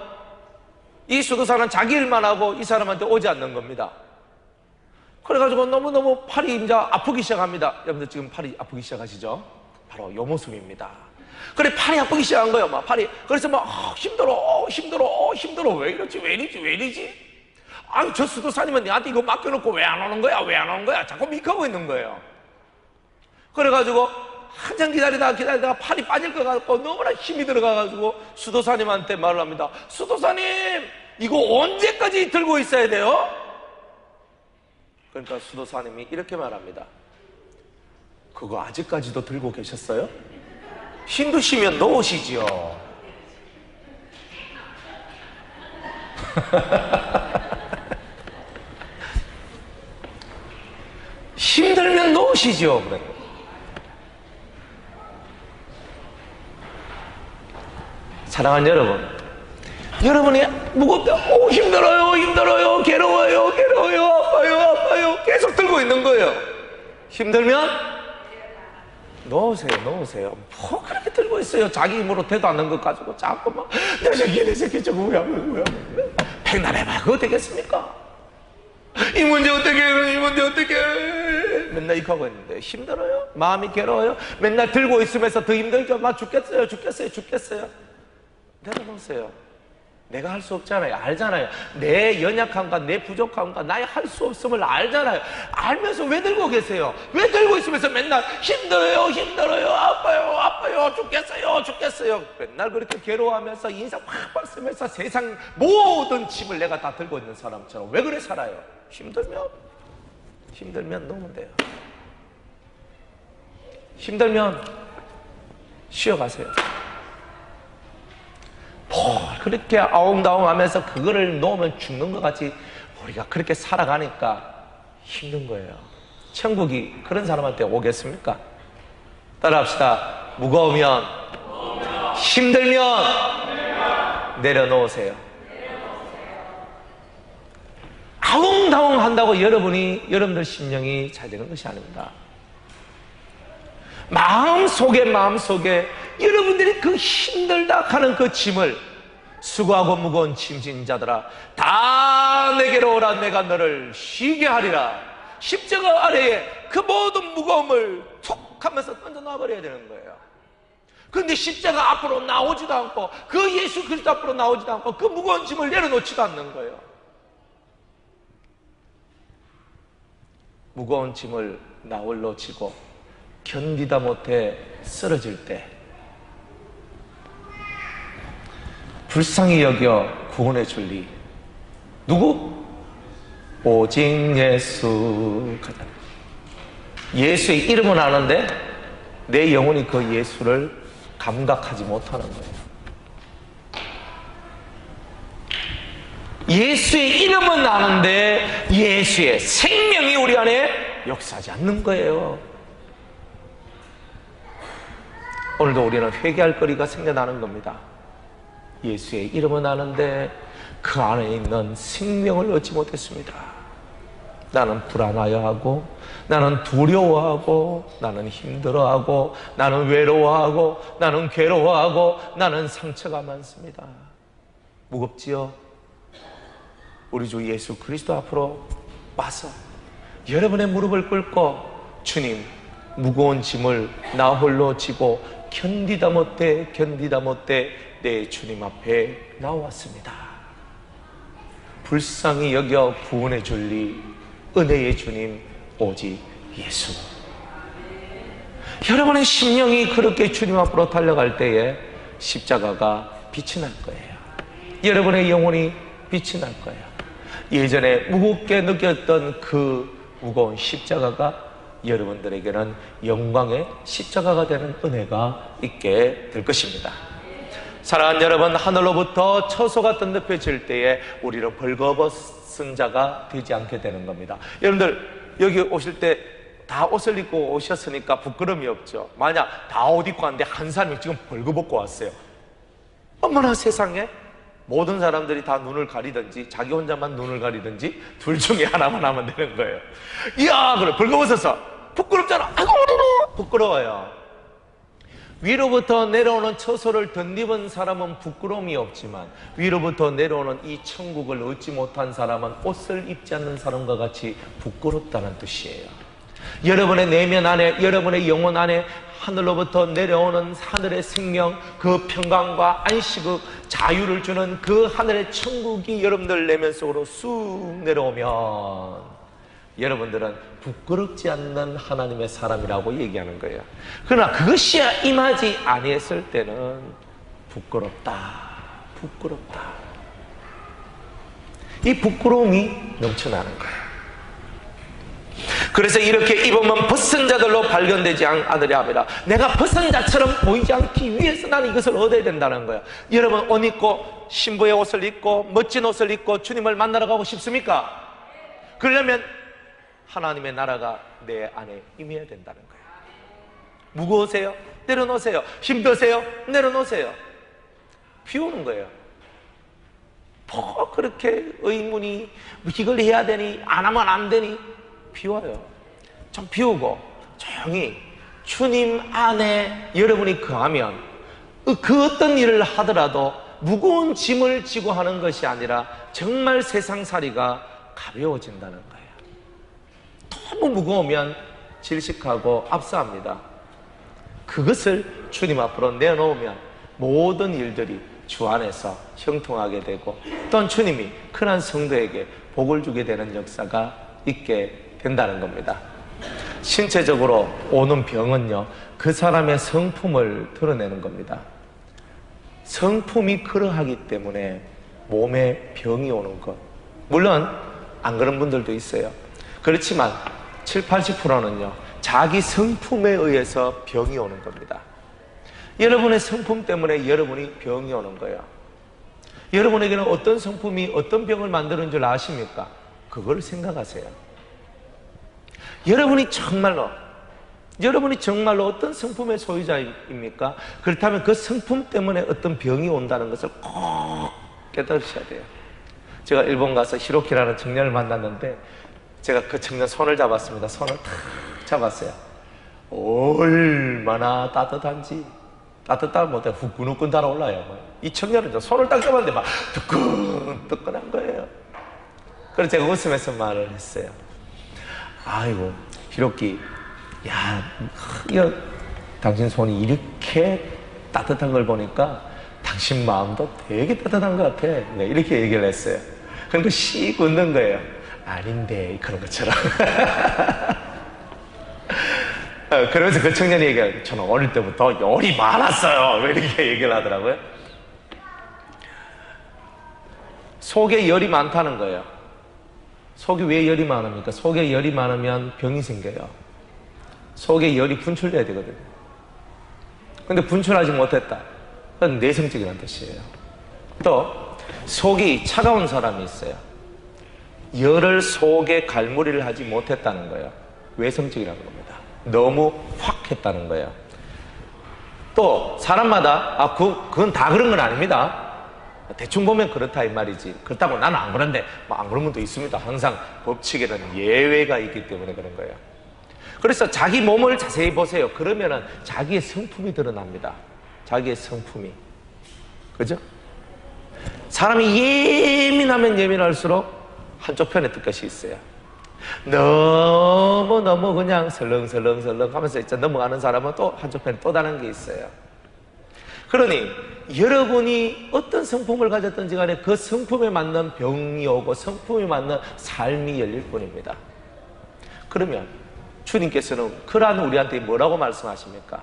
Speaker 1: 이 수도사는 자기 일만 하고 이 사람한테 오지 않는 겁니다. 그래가지고 너무너무 팔이 이제 아프기 시작합니다. 여러분들 지금 팔이 아프기 시작하시죠? 바로 요 모습입니다. 그래, 팔이 아프기 시작한 거예요. 막 팔이. 그래서 막 힘들어. 왜 이러지? 아유, 저 수도사님은 내한테 이거 맡겨놓고 왜 안 오는 거야? 자꾸 믹하고 있는 거예요. 그래가지고 한참 기다리다가 팔이 빠질 것 같고 너무나 힘이 들어가가지고 수도사님한테 말을 합니다. 수도사님, 이거 언제까지 들고 있어야 돼요? 그러니까 수도사님이 이렇게 말합니다. 그거 아직까지도 들고 계셨어요? 힘드시면 놓으시지요. 힘들면 놓으시죠. 그래. 사랑하는 여러분, 여러분이 무겁다, 힘들어요, 괴로워요, 아파요, 계속 들고 있는 거예요. 힘들면 놓으세요. 뭐 그렇게 들고 있어요? 자기 힘으로 되도 않는 것 가지고 자꾸 막 내 새끼 저거 왜 백날해봐, 그거 되겠습니까? 이 문제 어떻게 해? 맨날 이렇게 하고 있는데 힘들어요? 마음이 괴로워요? 맨날 들고 있으면서 더 힘들죠? 막 죽겠어요. 내려놓으세요. 내가 할 수 없잖아요. 알잖아요. 내 연약함과 내 부족함과 나의 할 수 없음을 알잖아요. 알면서 왜 들고 계세요? 왜 들고 있으면서 맨날 힘들어요, 아파요, 죽겠어요. 맨날 그렇게 괴로워하면서 인상 팍팍 쓰면서 세상 모든 짐을 내가 다 들고 있는 사람처럼 왜 그래 살아요? 힘들면 놓으면 돼요. 힘들면 쉬어가세요. 그렇게 아웅다웅 하면서 그거를 놓으면 죽는 것 같이 우리가 그렇게 살아가니까 힘든 거예요. 천국이 그런 사람한테 오겠습니까? 따라합시다. 무거우면 힘들면 내려놓으세요. 아웅다웅 한다고 여러분들 심령이 잘 되는 것이 아닙니다. 마음속에 여러분들이 그 힘들다 하는 그 짐을, 수고하고 무거운 짐진 자들아 다 내게로 오라, 내가 너를 쉬게 하리라. 십자가 아래에 그 모든 무거움을 툭 하면서 던져놔 버려야 되는 거예요. 그런데 십자가 앞으로 나오지도 않고, 그 예수 그리스도 앞으로 나오지도 않고, 그 무거운 짐을 내려놓지도 않는 거예요. 무거운 짐을 나 홀로 지고 견디다 못해 쓰러질 때 불쌍히 여겨 구원해 줄 리 누구? 오직 예수. 예수의 이름은 아는데 내 영혼이 그 예수를 감각하지 못하는 거예요. 예수의 이름은 아는데 예수의 생명이 우리 안에 역사하지 않는 거예요. 오늘도 우리는 회개할 거리가 생겨나는 겁니다. 예수의 이름은 아는데 그 안에 있는 생명을 얻지 못했습니다. 나는 불안하여하고, 나는 두려워하고, 나는 힘들어하고, 나는 외로워하고, 나는 괴로워하고, 나는 상처가 많습니다. 무겁지요? 우리 주 예수 그리스도 앞으로 와서 여러분의 무릎을 꿇고, 주님, 무거운 짐을 나 홀로 지고 견디다 못해 내 주님 앞에 나왔습니다. 불쌍히 여겨 구원해 줄리 은혜의 주님 오직 예수. 여러분의 심령이 그렇게 주님 앞으로 달려갈 때에 십자가가 빛이 날 거예요. 여러분의 영혼이 빛이 날 거예요. 예전에 무겁게 느꼈던 그 무거운 십자가가 여러분들에게는 영광의 십자가가 되는 은혜가 있게 될 것입니다. 사랑하는 여러분, 하늘로부터 처소가 던덮여질 때에 우리는 벌거벗은 자가 되지 않게 되는 겁니다. 여러분들 여기 오실 때 다 옷을 입고 오셨으니까 부끄러움이 없죠. 만약 다 옷 입고 왔는데 한 사람이 지금 벌거벗고 왔어요. 어머나 세상에, 모든 사람들이 다 눈을 가리든지 자기 혼자만 눈을 가리든지 둘 중에 하나만 하면 되는 거예요. 이야, 그래 벌거벗어서 부끄럽잖아. 아이고 부끄러워요. 위로부터 내려오는 처소를 덧입은 사람은 부끄러움이 없지만 위로부터 내려오는 이 천국을 얻지 못한 사람은 옷을 입지 않는 사람과 같이 부끄럽다는 뜻이에요. 여러분의 내면 안에, 여러분의 영혼 안에 하늘로부터 내려오는 하늘의 생명, 그 평강과 안식의 자유를 주는 그 하늘의 천국이 여러분들 내면 속으로 쑥 내려오면 여러분들은 부끄럽지 않는 하나님의 사람이라고 얘기하는 거예요. 그러나 그것이 임하지 아니했을 때는 부끄럽다. 이 부끄러움이 넘쳐나는 거예요. 그래서 이렇게 입으면 벗은 자들로 발견되지 않으려 함이라. 내가 벗은 자처럼 보이지 않기 위해서 나는 이것을 얻어야 된다는 거예요. 여러분, 옷 입고 신부의 옷을 입고 멋진 옷을 입고 주님을 만나러 가고 싶습니까? 그러려면 하나님의 나라가 내 안에 임해야 된다는 거예요. 무거우세요? 내려놓으세요. 힘드세요? 내려놓으세요. 비우는 거예요. 뭐 그렇게 의문이 이걸 해야 되니 안 하면 안 되니 비워요. 좀 비우고 조용히 주님 안에 여러분이 거하면 그 어떤 일을 하더라도 무거운 짐을 지고 하는 것이 아니라 정말 세상살이가 가벼워진다는 거예요. 너무 무거우면 질식하고 압사합니다. 그것을 주님 앞으로 내놓으면 모든 일들이 주 안에서 형통하게 되고 또한 주님이 큰한 성도에게 복을 주게 되는 역사가 있게 된다는 겁니다. 신체적으로 오는 병은요, 그 사람의 성품을 드러내는 겁니다. 성품이 그러하기 때문에 몸에 병이 오는 것. 물론 안 그런 분들도 있어요. 그렇지만 70~80%는요 자기 성품에 의해서 병이 오는 겁니다. 여러분의 성품 때문에 여러분이 병이 오는 거예요. 여러분에게는 어떤 성품이 어떤 병을 만드는 줄 아십니까? 그걸 생각하세요. 여러분이 정말로 어떤 성품의 소유자입니까? 그렇다면 그 성품 때문에 어떤 병이 온다는 것을 꼭 깨달으셔야 돼요. 제가 일본 가서 히로키라는 청년을 만났는데 제가 그 청년 손을 잡았습니다. 손을 탁 잡았어요. 얼마나 따뜻한지. 따뜻하면 못해 후끈후끈 달아올라요. 이 청년은 손을 딱 잡았는데 막 뜨끈뜨끈한 거예요. 그래서 제가 웃으면서 말을 했어요. 아이고 히로키, 야, 당신 손이 이렇게 따뜻한 걸 보니까 당신 마음도 되게 따뜻한 것 같아. 네, 이렇게 얘기를 했어요. 그러니까 씩 웃는 거예요. 아닌데, 그런 것처럼. 그러면서 그 청년이 얘기해요. 저는 어릴 때부터 열이 많았어요. 왜 이렇게 얘기를 하더라고요. 속에 열이 많다는 거예요. 속에 왜 열이 많습니까? 속에 열이 많으면 병이 생겨요. 속에 열이 분출돼야 되거든요. 근데 분출하지 못했다. 그건 내성적이라는 뜻이에요. 또 속이 차가운 사람이 있어요. 열을 속에 갈무리를 하지 못했다는 거예요. 외성적이라는 겁니다. 너무 확 했다는 거예요. 또 사람마다 그건 다 그런 건 아닙니다. 대충 보면 그렇다 이 말이지. 그렇다고 나는 안 그런데 안 그런 분도 있습니다. 항상 법칙에는 예외가 있기 때문에 그런 거예요. 그래서 자기 몸을 자세히 보세요. 그러면은 자기의 성품이 드러납니다. 자기의 성품이. 그죠? 사람이 예민하면 예민할수록 한쪽 편에 뜰 것이 있어요. 너무 그냥 설렁설렁 하면서 진짜 넘어가는 사람은 또 한쪽 편에 또 다른 게 있어요. 그러니 여러분이 어떤 성품을 가졌든지 간에 그 성품에 맞는 병이 오고 성품에 맞는 삶이 열릴 뿐입니다. 그러면 주님께서는 그러한 우리한테 뭐라고 말씀하십니까?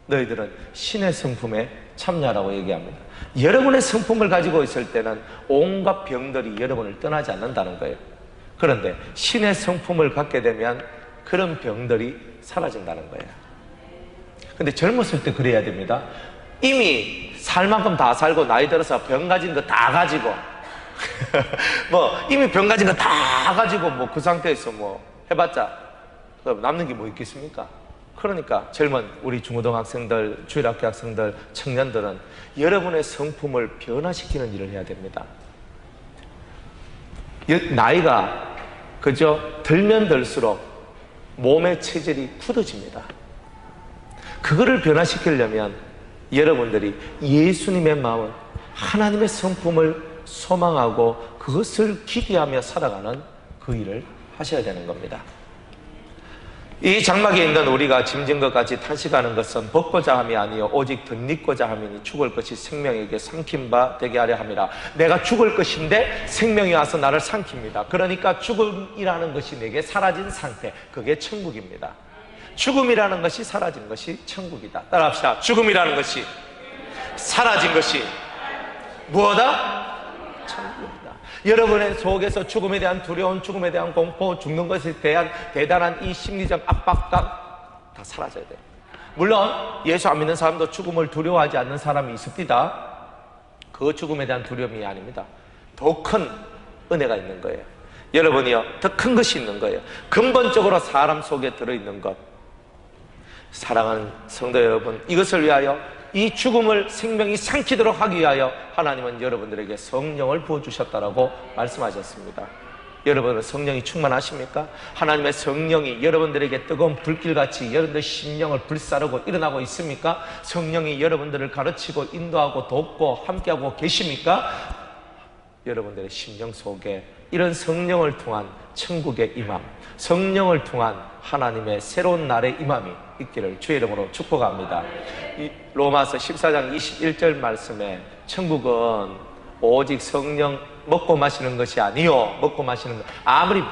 Speaker 1: 너희들은 신의 성품에 참여하라고 얘기합니다. 여러분의 성품을 가지고 있을 때는 온갖 병들이 여러분을 떠나지 않는다는 거예요. 그런데 신의 성품을 갖게 되면 그런 병들이 사라진다는 거예요. 근데 젊었을 때 그래야 됩니다. 이미 살 만큼 다 살고 나이 들어서 병 가진 거 다 가지고 이미 병 가진 거 다 가지고 그 상태에서 해봤자 남는 게 뭐 있겠습니까? 그러니까 젊은 우리 중고등학생들, 주일학교 학생들, 청년들은 여러분의 성품을 변화시키는 일을 해야 됩니다. 나이가 들면 들수록 몸의 체질이 굳어집니다. 그거를 변화시키려면 여러분들이 예수님의 마음, 하나님의 성품을 소망하고 그것을 기대하며 살아가는 그 일을 하셔야 되는 겁니다. 이 장막에 있는 우리가 짐진 것 같이 탄식하는 것은 벗고자 함이 아니요 오직 덧입고자 함이니 죽을 것이 생명에게 삼킨 바 되게 하려 함이라. 내가 죽을 것인데 생명이 와서 나를 삼킵니다. 그러니까 죽음이라는 것이 내게 사라진 상태, 그게 천국입니다. 죽음이라는 것이 사라진 것이 천국이다. 따라합시다. 죽음이라는 것이 사라진 것이 무엇이다? 천국이다. 여러분의 속에서 죽음에 대한 두려움, 죽음에 대한 공포, 죽는 것에 대한 대단한 이 심리적 압박감 다 사라져야 돼요. 물론 예수 안 믿는 사람도 죽음을 두려워하지 않는 사람이 있습니다. 그 죽음에 대한 두려움이 아닙니다. 더 큰 은혜가 있는 거예요. 여러분이요, 더 큰 것이 있는 거예요. 근본적으로 사람 속에 들어있는 것. 사랑하는 성도 여러분, 이것을 위하여, 이 죽음을 생명이 삼키도록 하기 위하여 하나님은 여러분들에게 성령을 부어주셨다라고 말씀하셨습니다. 여러분은 성령이 충만하십니까? 하나님의 성령이 여러분들에게 뜨거운 불길같이 여러분들 심령을 불사르고 일어나고 있습니까? 성령이 여러분들을 가르치고 인도하고 돕고 함께하고 계십니까? 여러분들의 심령 속에 이런 성령을 통한 천국의 임함, 성령을 통한 하나님의 새로운 날의 임함이 있기를 주의 이름으로 축복합니다. 이 로마서 14장 21절 말씀에 천국은 오직 성령 먹고 마시는 것이 아니요, 먹고 마시는 것, 아무리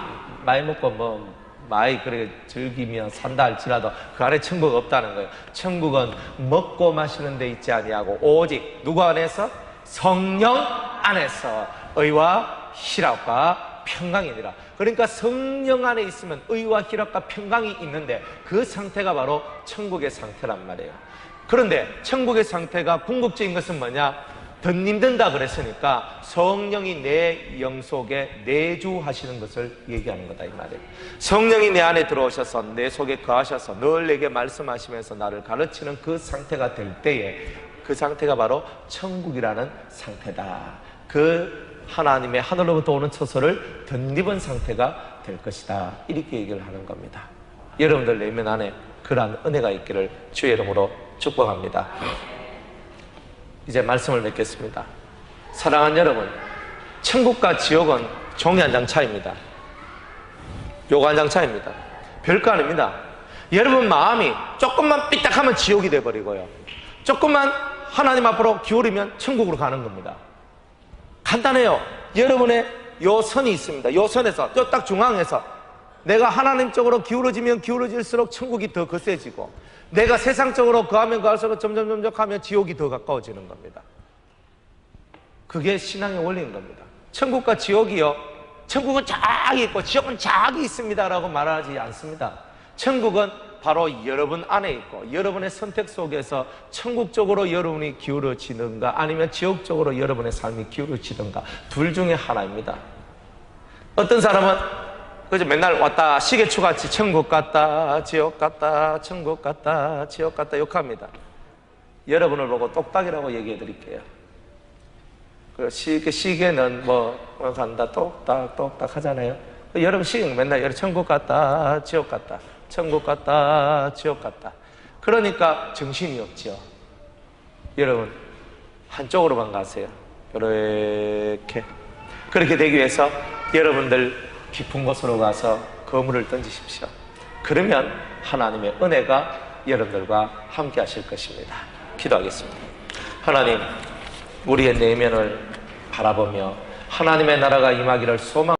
Speaker 1: 많이 먹고 많이 그렇게 즐기며 산다 할지라도 그 안에 천국 없다는 거예요. 천국은 먹고 마시는 데 있지 아니하고 오직 누구 안에서? 성령 안에서 의와 희락과 평강이니라. 그러니까 성령 안에 있으면 의와 희락과 평강이 있는데 그 상태가 바로 천국의 상태란 말이에요. 그런데 천국의 상태가 궁극적인 것은 뭐냐? 덧입는다 그랬으니까 성령이 내 영 속에 내주하시는 것을 얘기하는 거다 이 말이에요. 성령이 내 안에 들어오셔서 내 속에 거하셔서 늘 내게 말씀하시면서 나를 가르치는 그 상태가 될 때에 그 상태가 바로 천국이라는 상태다. 그 하나님의 하늘로부터 오는 처소를 덧입은 상태가 될 것이다. 이렇게 얘기를 하는 겁니다. 여러분들 내면 안에 그러한 은혜가 있기를 주의 이름으로 축복합니다. 이제 말씀을 맺겠습니다. 사랑하는 여러분, 천국과 지옥은 종이 한 장 차이입니다. 요거 한 장 차이입니다. 별거 아닙니다. 여러분 마음이 조금만 삐딱하면 지옥이 돼버리고요, 조금만 하나님 앞으로 기울이면 천국으로 가는 겁니다. 간단해요. 여러분의 요 선이 있습니다. 요 선에서, 요 딱 중앙에서 내가 하나님 쪽으로 기울어지면 기울어질수록 천국이 더 거세지고, 내가 세상 쪽으로 거하면 거할수록 점점 하면 지옥이 더 가까워지는 겁니다. 그게 신앙의 원리인 겁니다. 천국과 지옥이요, 천국은 저기 있고 지옥은 저기 있습니다라고 말하지 않습니다. 천국은 바로 여러분 안에 있고 여러분의 선택 속에서 천국 쪽으로 여러분이 기울어지는가 아니면 지옥 쪽으로 여러분의 삶이 기울어지는가, 둘 중에 하나입니다. 어떤 사람은 그저 맨날 왔다 시계추같이 천국 갔다 지옥 갔다 천국 갔다 지옥 갔다 욕합니다. 여러분을 보고 똑딱이라고 얘기해 드릴게요. 시계는 간다 똑딱 하잖아요. 여러분 시계 맨날 천국 갔다 지옥 갔다 천국 갔다 지옥 갔다, 그러니까 정신이 없죠. 여러분 한쪽으로만 가세요. 그렇게 되기 위해서 여러분들 깊은 곳으로 가서 거물을 던지십시오. 그러면 하나님의 은혜가 여러분들과 함께 하실 것입니다. 기도하겠습니다. 하나님, 우리의 내면을 바라보며 하나님의 나라가 임하기를 소망